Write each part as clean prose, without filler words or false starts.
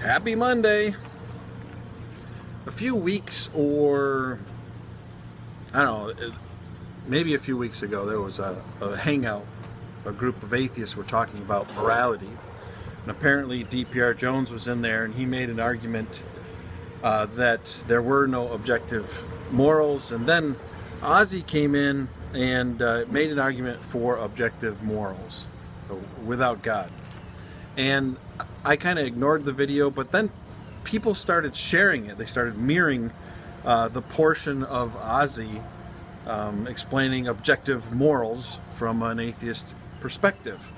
Happy Monday. A few weeks, or I don't know, maybe a few weeks ago, there was a hangout. A group of atheists were talking about morality, and apparently D.P.R. Jones was in there, and he made an argument that there were no objective morals, and then Ozzy came in and made an argument for objective morals without God. And I kind of ignored the video, but then people started sharing it. They started mirroring the portion of Ozzy explaining objective morals from an atheist perspective.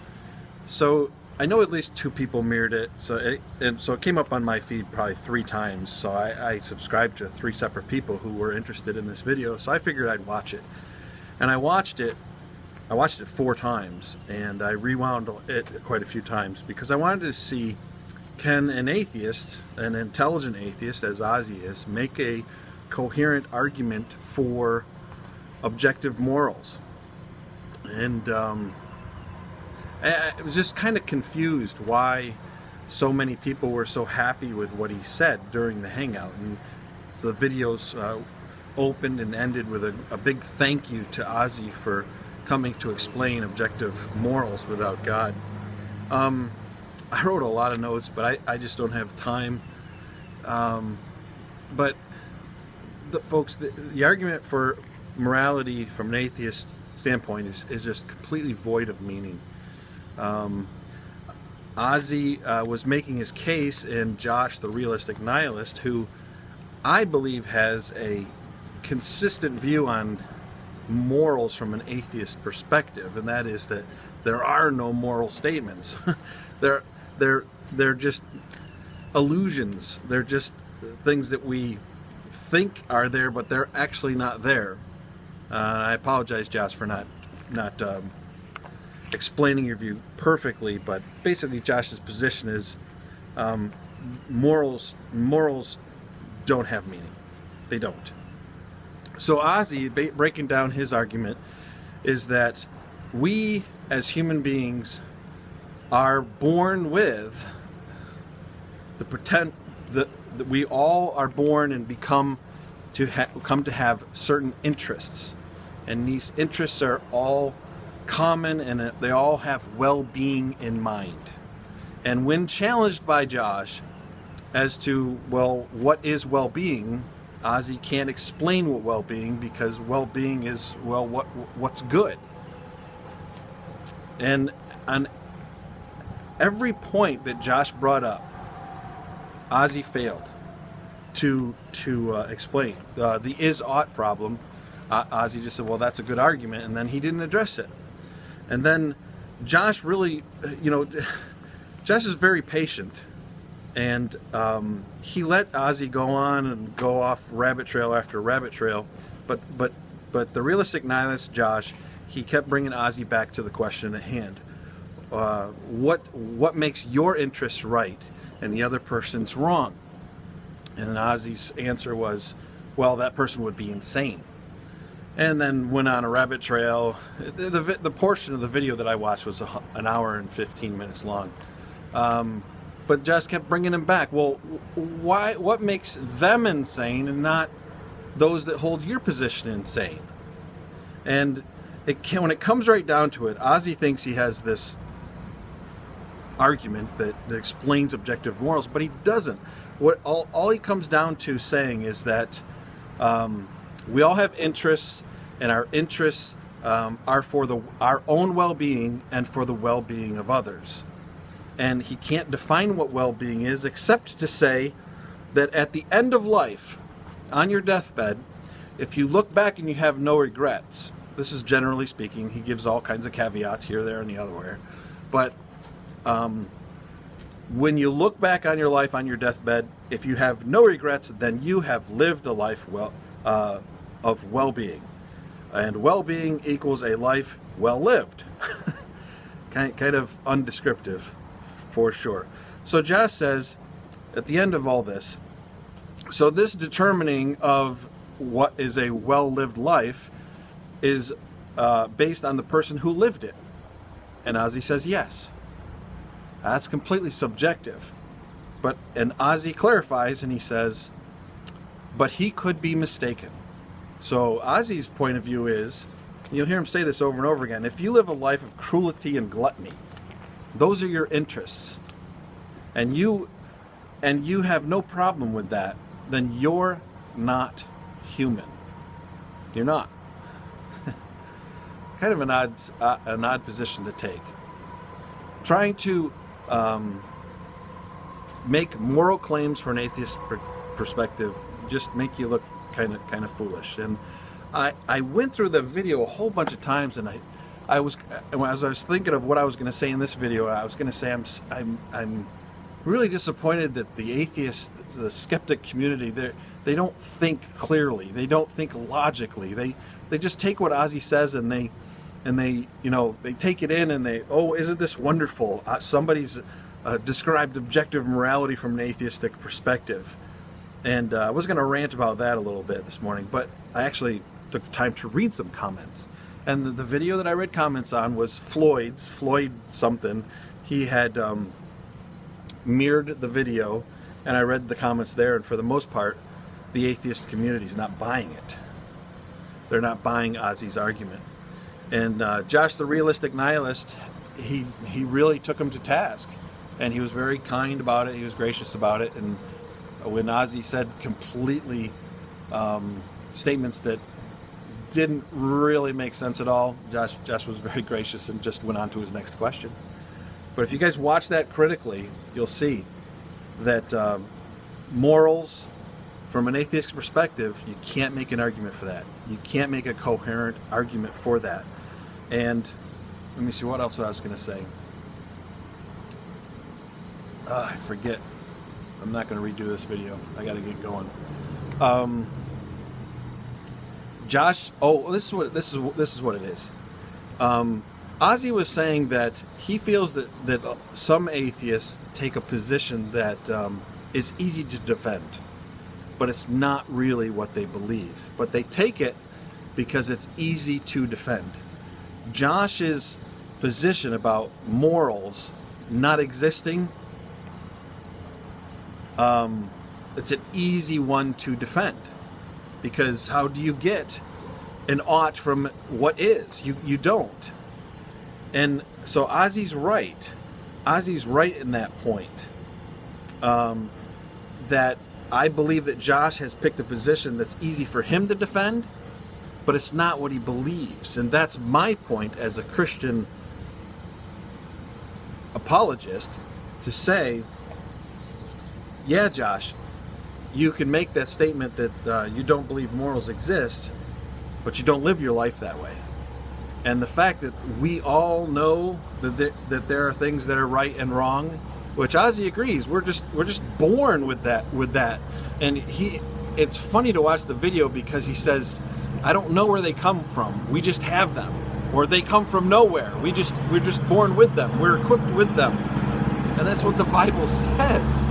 So I know at least 2 people mirrored it. So it came up on my feed probably 3 times. So I subscribed to 3 separate people who were interested in this video. So I figured I'd watch it, and I watched it 4 times, and I rewound it quite a few times because I wanted to see, can an atheist, an intelligent atheist as Ozzy is, make a coherent argument for objective morals? And I was just kind of confused why so many people were so happy with what he said during the hangout. And so the videos opened and ended with a big thank you to Ozzy for coming to explain objective morals without God. I wrote a lot of notes, but I just don't have time. But folks, the argument for morality from an atheist standpoint is just completely void of meaning. Ozzy was making his case, and Josh, the realistic nihilist, who I believe has a consistent view on morals from an atheist perspective, and that is that there are no moral statements. They're just illusions. They're just things that we think are there, but they're actually not there. I apologize, Josh, for not explaining your view perfectly, but basically Josh's position is morals don't have meaning. They don't. So Ozzy, breaking down his argument, is that we as human beings are born with the pretend that we all are born and come to have certain interests, and these interests are all common, and they all have well-being in mind. And when challenged by Josh as to, well, what is well-being, Ozzy can't explain what well-being, because well-being is, well, what's good. And on every point that Josh brought up, Ozzy failed to explain. The is-ought problem, Ozzy just said, well, that's a good argument, and then he didn't address it. And then Josh really, Josh is very patient, and he let Ozzy go on and go off rabbit trail after rabbit trail, but the realistic nihilist Josh, he kept bringing Ozzy back to the question at hand. What makes your interests right and the other person's wrong? And then Ozzy's answer was, well, that person would be insane. And then went on a rabbit trail. The portion of the video that I watched was an hour and 15 minutes long. But Josh kept bringing him back. Well, why? What makes them insane and not those that hold your position insane? And when it comes right down to it, Ozzy thinks he has this argument that explains objective morals, but he doesn't. What all he comes down to saying is that we all have interests, and our interests are for our own well-being and for the well-being of others. And he can't define what well-being is, except to say that at the end of life, on your deathbed, if you look back and you have no regrets, this is generally speaking, he gives all kinds of caveats here, there, and the other where, but when you look back on your life on your deathbed, if you have no regrets, then you have lived a life of well-being. And well-being equals a life well-lived. kind of undescriptive, for sure. So Josh says, at the end of all this, so this determining of what is a well-lived life is based on the person who lived it. And Ozzy says yes. That's completely subjective. And Ozzy clarifies and he says, but he could be mistaken. So Ozzy's point of view is, you'll hear him say this over and over again, if you live a life of cruelty and gluttony, those are your interests, and you have no problem with that, then you're not human. You're not. Kind of an odd position to take. Trying to make moral claims for an atheist perspective just make you look kind of foolish. And I went through the video a whole bunch of times, and as I was thinking of what I was going to say in this video, I was going to say I'm really disappointed that the atheists, the skeptic community, they don't think clearly, they don't think logically, they just take what Ozzy says and they take it in and isn't this wonderful? Somebody's described objective morality from an atheistic perspective. And I was going to rant about that a little bit this morning, but I actually took the time to read some comments. And the video that I read comments on was Floyd something. He had mirrored the video, and I read the comments there, and for the most part, the atheist community is not buying it. They're not buying Ozzy's argument. And Josh the Realistic Nihilist, he really took him to task, and he was very kind about it. He was gracious about it. And when Ozzy said completely statements that didn't really make sense at all, Josh was very gracious and just went on to his next question. But if you guys watch that critically, you'll see that morals, from an atheist perspective, you can't make an argument for that. You can't make a coherent argument for that. And let me see what else I was going to say. I forget. I'm not going to redo this video. I got to get going. Josh. Oh, this is what it is. Ozzy was saying that he feels that some atheists take a position that is easy to defend, but it's not really what they believe. But they take it because it's easy to defend. Josh's position about morals not existing, it's an easy one to defend, because how do you get an ought from what is? You don't. And so Ozzy's right. Ozzy's right in that point. That I believe that Josh has picked a position that's easy for him to defend, but it's not what he believes. And that's my point as a Christian apologist, to say, yeah, Josh, you can make that statement that you don't believe morals exist, but you don't live your life that way. And the fact that we all know that there are things that are right and wrong, which Ozzy agrees, we're just born with that. And it's funny to watch the video because he says, I don't know where they come from. We just have them. Or they come from nowhere. We're just born with them. We're equipped with them. And that's what the Bible says.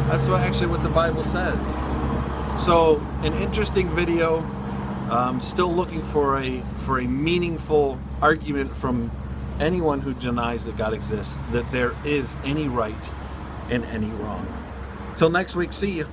That's actually what the Bible says. So, an interesting video. Still looking for a meaningful argument from anyone who denies that God exists, that there is any right and any wrong. Till next week, see you.